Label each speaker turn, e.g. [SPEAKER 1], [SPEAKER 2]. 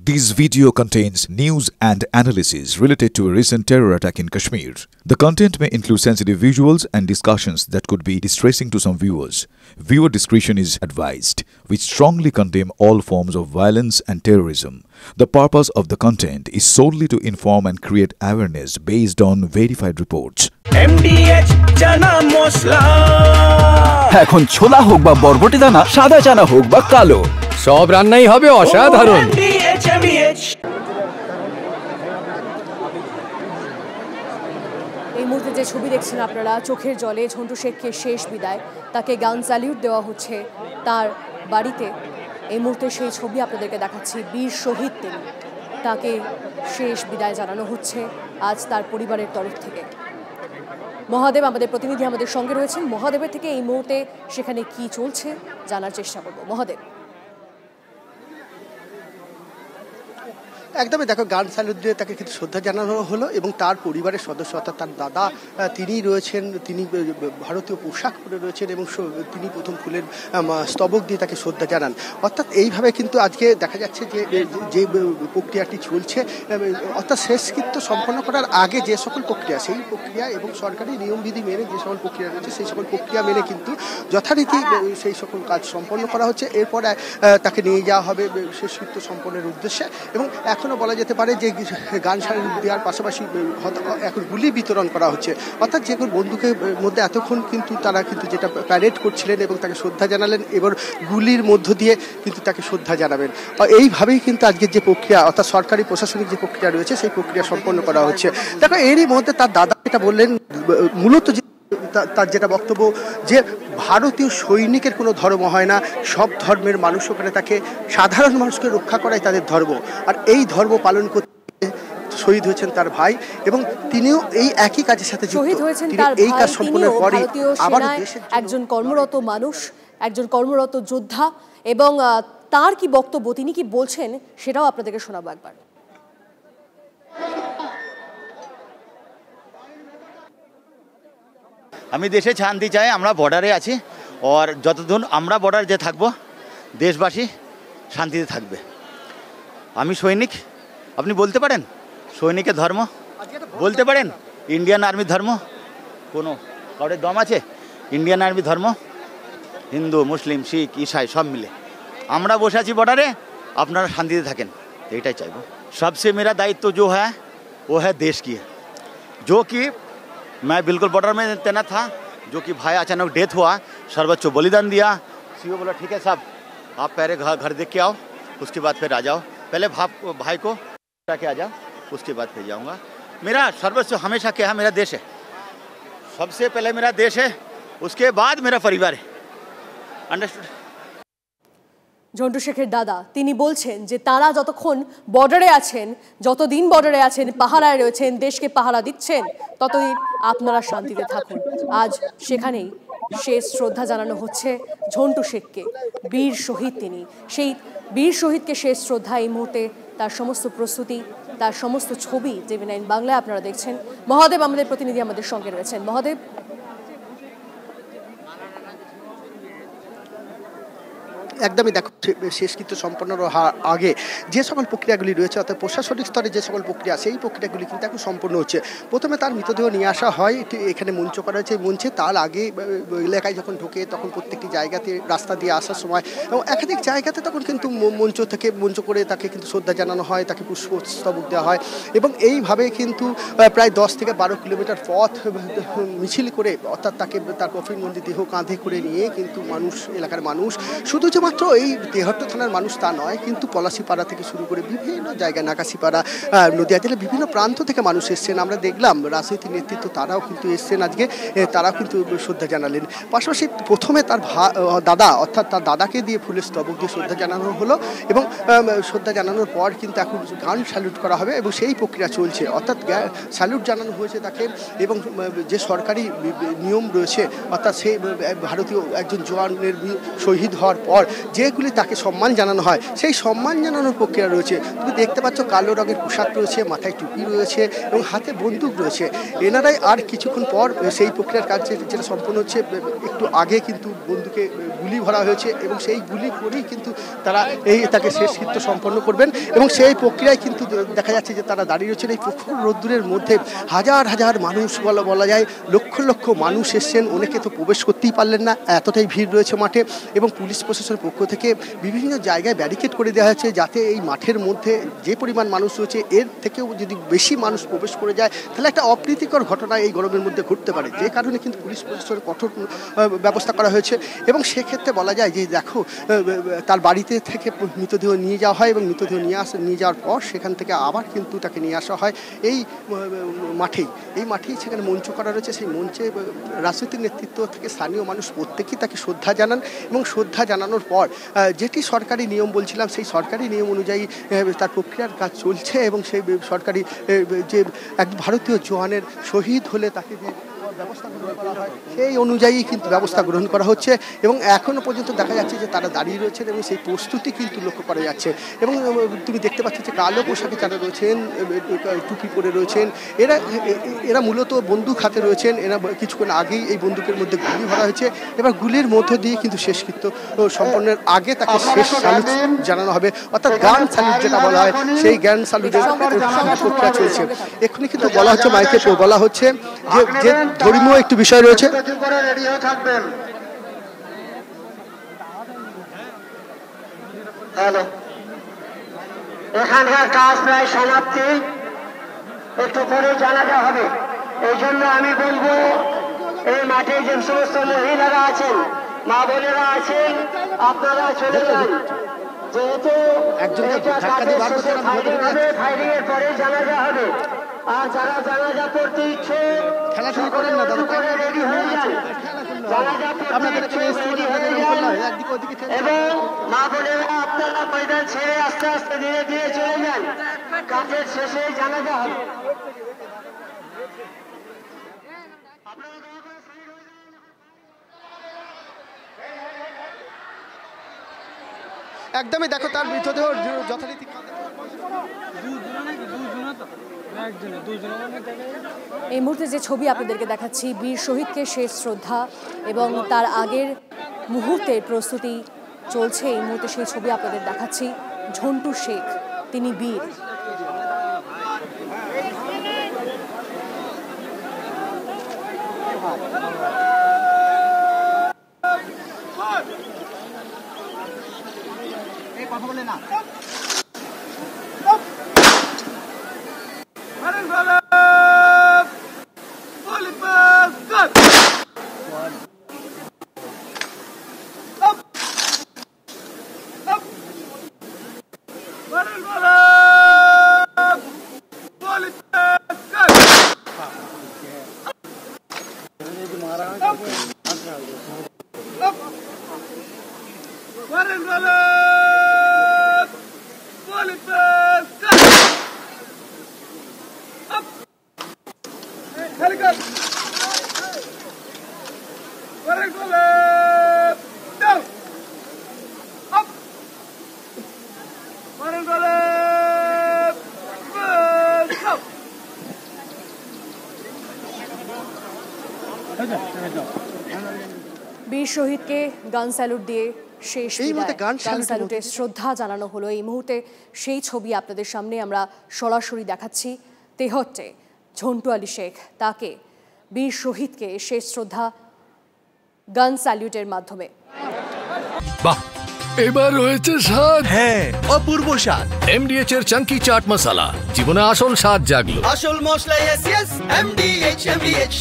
[SPEAKER 1] This video contains news and analysis related to a recent terror attack in Kashmir. The content may include sensitive visuals and discussions that could be distressing to some viewers. Viewer discretion is advised. We strongly condemn all forms of violence and terrorism. The purpose of the content is solely to inform and create awareness based on verified reports.
[SPEAKER 2] MDH chana masala
[SPEAKER 3] এখন ছোলা হোক বা বরবটি দানা, সাদা চানা হোক বা কালো, সব রান্নাই হবে অসাধারণ।
[SPEAKER 4] এই মুহূর্তে যে ছবি দেখছেন আপনারা, চোখের জলে ঝন্টু শেখকে শেষ বিদায়, তাকে গান স্যালিউট দেওয়া হচ্ছে তার বাড়িতে। এই মুহূর্তে সেই ছবি আপনাদেরকে দেখাচ্ছি। বীর শহীদ তিনি, তাকে শেষ বিদায় জানানো হচ্ছে আজ তার পরিবারের তরফ থেকে। মহাদেব আমাদের প্রতিনিধি আমাদের সঙ্গে রয়েছেন। মহাদেবের থেকে এই মুহূর্তে সেখানে কি চলছে জানার চেষ্টা করব। মহাদেব,
[SPEAKER 5] একদমই দেখো, গান স্যালুট দিয়ে তাকে কিন্তু শ্রদ্ধা জানানো হলো এবং তার পরিবারের সদস্য অর্থাৎ তার দাদা তিনি রয়েছেন, তিনি ভারতীয় পোশাক পরে রয়েছেন এবং তিনি প্রথম ফুলের স্তবক দিয়ে তাকে শ্রদ্ধা জানান। অর্থাৎ এইভাবে কিন্তু আজকে দেখা যাচ্ছে যে প্রক্রিয়াটি চলছে, অর্থাৎ শেষকৃত্য সম্পন্ন করার আগে যে সকল প্রক্রিয়া, সেই প্রক্রিয়া এবং সরকারি নিয়মবিধি মেনে যে সকল প্রক্রিয়া রয়েছে সেই সকল প্রক্রিয়া মেনে কিন্তু যথারীতি সেই সকল কাজ সম্পন্ন করা হচ্ছে। এরপরে তাকে নিয়ে যাওয়া হবে শেষকৃত্য সম্পন্নের উদ্দেশ্যে এবং এখনও বলা যেতে পারে যে গান স্যালুট দেওয়ার পাশাপাশি এখন গুলি বিতরণ করা হচ্ছে। অর্থাৎ যে বন্দুকের মধ্যে এতক্ষণ কিন্তু তারা কিন্তু যেটা প্যারেড করছিলেন এবং তাকে শ্রদ্ধা জানালেন, এবার গুলির মধ্য দিয়ে কিন্তু তাকে শ্রদ্ধা জানাবেন। এইভাবেই কিন্তু আজকের যে প্রক্রিয়া, অর্থাৎ সরকারি প্রশাসনিক যে প্রক্রিয়া রয়েছে সেই প্রক্রিয়া সম্পন্ন করা হচ্ছে। দেখো, এরই মধ্যে তার দাদা এটা বললেন, মূলত তার যেটা বক্তব্য যে ভারতীয় সৈনিকের কোনো ধর্ম হয় না, সব ধর্মের মানুষ ওখানে তাকে, সাধারণ মানুষকে রক্ষা করাই তাদের ধর্ম, আর এই ধর্ম পালন করতে শহীদ হয়েছেন তার ভাই এবং তিনিও এই একই কাজের সাথে
[SPEAKER 4] শহীদ হয়েছেন। তার এই কাজ সম্পূর্ণের পরে আবার একজন কর্মরত মানুষ, একজন কর্মরত যোদ্ধা, এবং তার কি বক্তব্য, তিনি কি বলছেন সেটাও আপনাদেরকে শোনাবো একবার।
[SPEAKER 6] আমি দেশে শান্তি চাই, আমরা বর্ডারে আছি, আর যতদিন আমরা বর্ডারে যে থাকবো দেশবাসী শান্তিতে থাকবে। আমি সৈনিক, আপনি বলতে পারেন সৈনিকের ধর্ম বলতে পারেন? ইন্ডিয়ান আর্মির ধর্ম কোনো কারোর দম আছে? ইন্ডিয়ান আর্মির ধর্ম হিন্দু, মুসলিম, শিখ, ইসাই সব মিলে আমরা বসে আছি বর্ডারে, আপনারা শান্তিতে থাকেন, এইটাই চাইবো। সবসে মেরা দায়িত্ব जो है वो है देश की है, जो कि मैं बिल्कुल बॉर्डर में तैनात था, जो कि भाई अचानक डेथ हुआ, सर्वोच्च बलिदान दिया। सीओ बोला ठीक है साहब, आप पहले घर देख के आओ, उसके बाद फिर आ जाओ, पहले भाई को के आ जाओ, उसके बाद फिर जाऊंगा। मेरा सर्वोच्च हमेशा क्या है, मेरा देश है, सबसे पहले मेरा देश है, उसके बाद मेरा परिवार है। अंडरस्टूड?
[SPEAKER 4] ঝন্টু শেখের দাদা তিনি বলছেন যে তারা যতক্ষণ বর্ডারে আছেন, যতদিন বর্ডারে আছেন, পাহারায় রয়েছেন, দেশকে পাহারা দিচ্ছেন, ততদিন আপনারা শান্তিতে থাকুন। আজ সেখানেই শেষ শ্রদ্ধা জানানো হচ্ছে ঝন্টু শেখকে, বীর শহীদ তিনি। সেই বীর শহীদকে শেষ শ্রদ্ধা এই মুহূর্তে তার সমস্ত প্রস্তুতি, তার সমস্ত ছবি TV9 বাংলায় আপনারা দেখছেন। মহাদেব আমাদের প্রতিনিধি আমাদের সঙ্গে রয়েছেন। মহাদেব,
[SPEAKER 5] একদমই দেখো, শেষকৃত্য সম্পন্ন আগে যে সকল প্রক্রিয়াগুলি রয়েছে, অর্থাৎ প্রশাসনিক স্তরে যে সকল প্রক্রিয়া, সেই প্রক্রিয়াগুলি কিন্তু এখন সম্পন্ন হচ্ছে। প্রথমে তার মৃতদেহ নিয়ে আসা হয়, এখানে মঞ্চ করা হয়েছে। মঞ্চে তার আগে এলাকায় যখন ঢোকে তখন প্রত্যেকটি জায়গাতে রাস্তা দিয়ে আসার সময় এবং একাধিক জায়গাতে তখন কিন্তু মঞ্চ করে তাকে কিন্তু শ্রদ্ধা জানানো হয়, তাকে পুষ্পস্তবক দেওয়া হয় এবং এইভাবে কিন্তু প্রায় 10 থেকে 12 কিলোমিটার পথ মিছিল করে, অর্থাৎ তাকে তার কফিনবন্দি দেহ কাঁধে করে নিয়ে কিন্তু মানুষ, এলাকার মানুষ, শুধু যে মাত্র এই তেহট্ট থানার মানুষ তা নয়, কিন্তু পলাশিপাড়া থেকে শুরু করে বিভিন্ন জায়গায়, নাকাশিপাড়া, নদিয়া জেলার বিভিন্ন প্রান্ত থেকে মানুষ এসছেন। আমরা দেখলাম রাজনৈতিক নেতৃত্ব তারাও কিন্তু এসছেন আজকে, তারাও কিন্তু শ্রদ্ধা জানালেন। পাশাপাশি প্রথমে তার দাদা, অর্থাৎ তার দাদাকে দিয়ে ফুলের স্তবক দিয়ে শ্রদ্ধা জানানো হলো এবং শ্রদ্ধা জানানোর পর কিন্তু এখন গান স্যালুট করা হবে এবং সেই প্রক্রিয়া চলছে। অর্থাৎ স্যালুট জানানো হয়েছে তাকে এবং যে সরকারি নিয়ম রয়েছে, অর্থাৎ সেই ভারতীয় একজন জওয়ানের শহীদ হওয়ার পর যেগুলি তাকে সম্মান জানানো হয় সেই সম্মান জানানোর প্রক্রিয়া রয়েছে। তুমি দেখতে পাচ্ছ কালো রঙের পোশাক রয়েছে, মাথায় টুপি রয়েছে এবং হাতে বন্দুক রয়েছে। এনারাই আর কিছুক্ষণ পর সেই প্রক্রিয়ার কাজ যেটা সম্পন্ন হচ্ছে, একটু আগে কিন্তু বন্দুকে গুলি ভরা হয়েছে এবং সেই গুলি করেই কিন্তু তারা তাকে শেষকৃত্য সম্পন্ন করবেন এবং সেই প্রক্রিয়ায় কিন্তু দেখা যাচ্ছে যে তারা দাঁড়িয়ে রয়েছেন এই প্রখর রোদ্দুরের মধ্যে। হাজার হাজার মানুষ বলা যায়, লক্ষ লক্ষ মানুষ এসছেন, অনেকে তো প্রবেশ করতেই পারলেন না, এতটাই ভিড় রয়েছে মাঠে। এবং পুলিশ প্রশাসনের পক্ষ থেকে বিভিন্ন জায়গায় ব্যারিকেড করে দেওয়া হয়েছে যাতে এই মাঠের মধ্যে যে পরিমাণ মানুষ রয়েছে এর থেকেও যদি বেশি মানুষ প্রবেশ করে যায় তাহলে একটা অপ্রীতিকর ঘটনা এই গরমের মধ্যে ঘটতে পারে, যে কারণে কিন্তু পুলিশ প্রশাসনের কঠোর ব্যবস্থা করা হয়েছে। এবং সেক্ষেত্রে বলা যায় যে দেখো তার বাড়িতে থেকে মৃতদেহ নিয়ে যাওয়া হয় এবং মৃতদেহ নিয়ে যাওয়ার পর সেখান থেকে আবার কিন্তু তাকে নিয়ে আসা হয় এই মাঠেই সেখানে মঞ্চ করা রয়েছে। সেই মঞ্চে রাজনৈতিক নেতৃত্ব থেকে স্থানীয় মানুষ প্রত্যেকেই তাকে শ্রদ্ধা জানান এবং শ্রদ্ধা জানানোর পর যেটি সরকারি নিয়ম বলছিলাম সেই সরকারি নিয়ম অনুযায়ী তার প্রক্রিয়ার কাজ চলছে এবং সেই সরকারি যে এক ভারতীয় জওয়ানের শহীদ হলে তাকে যে ব্যবস্থা গ্রহণ করা হয় সেই অনুযায়ী কিন্তু ব্যবস্থা গ্রহণ করা হচ্ছে এবং এখনও পর্যন্ত দেখা যাচ্ছে যে তারা দাঁড়িয়ে রয়েছেন এবং সেই প্রস্তুতি কিন্তু লক্ষ্য করা যাচ্ছে। এবং তুমি দেখতে পাচ্ছ যে কালো পোশাকে যারা রয়েছেন, টুপি পরে রয়েছেন, এরা মূলত বন্দুক হাতে রয়েছেন। এরা কিছুক্ষণ আগেই এই বন্দুকের মধ্যে গুলি ভরা হয়েছে, এবার গুলির মধ্য দিয়ে কিন্তু শেষকৃত্য সম্পন্নের আগে তাকে শেষ স্যালুট জানানো হবে, অর্থাৎ গান স্যালুট যেটা বলা হয় সেই গান স্যালুটের প্রক্রিয়া চলছে। এক্ষুনি কিন্তু বলা হচ্ছে, মাইকে বলা হচ্ছে যে ধর্মীয় একটু বিষয় রয়েছে।
[SPEAKER 7] এখানকার কাজ প্রায় সমাপ্তি, একটু পরে জানাজা হবে। এই জন্য আমি বলবো এই মাঠে যে সমস্ত মহিলারা আছেন, মা বোনেরা আছেন, আপনারা চলে যান, যেহেতু ফায়ারিং এর পরে জানাজা হবে। আর যারা জানাজা পড়তে ইচ্ছে রেডি হয়ে যান, জানাজা পড়তে ইচ্ছে রেডি হয়ে যান এবং মা বোনেরা আপনারা ময়দান ছেড়ে আস্তে আস্তে ধীরে ধীরে চলে যান, কাজের শেষে জানাজা হবে।
[SPEAKER 5] একদমই দেখো তার মৃতদেহ যথারীতি
[SPEAKER 4] এই মুহূর্তে যে ছবি আপনাদেরকে দেখাচ্ছি, বীর শহীদকে শেষ শ্রদ্ধা এবং তার আগের মুহূর্তের প্রস্তুতি চলছে। এই মুহূর্তে সেই ছবি আপনাদের দেখাচ্ছি। ঝন্টু শেখ, তিনি বীর।
[SPEAKER 2] কথা বলে না
[SPEAKER 4] বীর শহীদকে গান স্যালুট দিয়ে শেষ গান স্যালুটে শ্রদ্ধা জানানো হলো। এই মুহূর্তে সেই ছবি আপনাদের সামনে আমরা সরাসরি দেখাচ্ছি। তেহট্টে ঝন্টু আলী শেখ, তাকে বীর শহীদকে শেষ শ্রদ্ধা গান স্যালুটের মাধ্যমে।
[SPEAKER 3] বাহ, এবার রয়েছে স্বাদ।
[SPEAKER 8] হ্যাঁ, অপূর্ব স্বাদ।
[SPEAKER 3] এমডিএচ এর চাঙ্কি চাট মশলা, জীবনে আসল স্বাদ জাগলো।
[SPEAKER 8] আসল মশলা, এমডিএচ।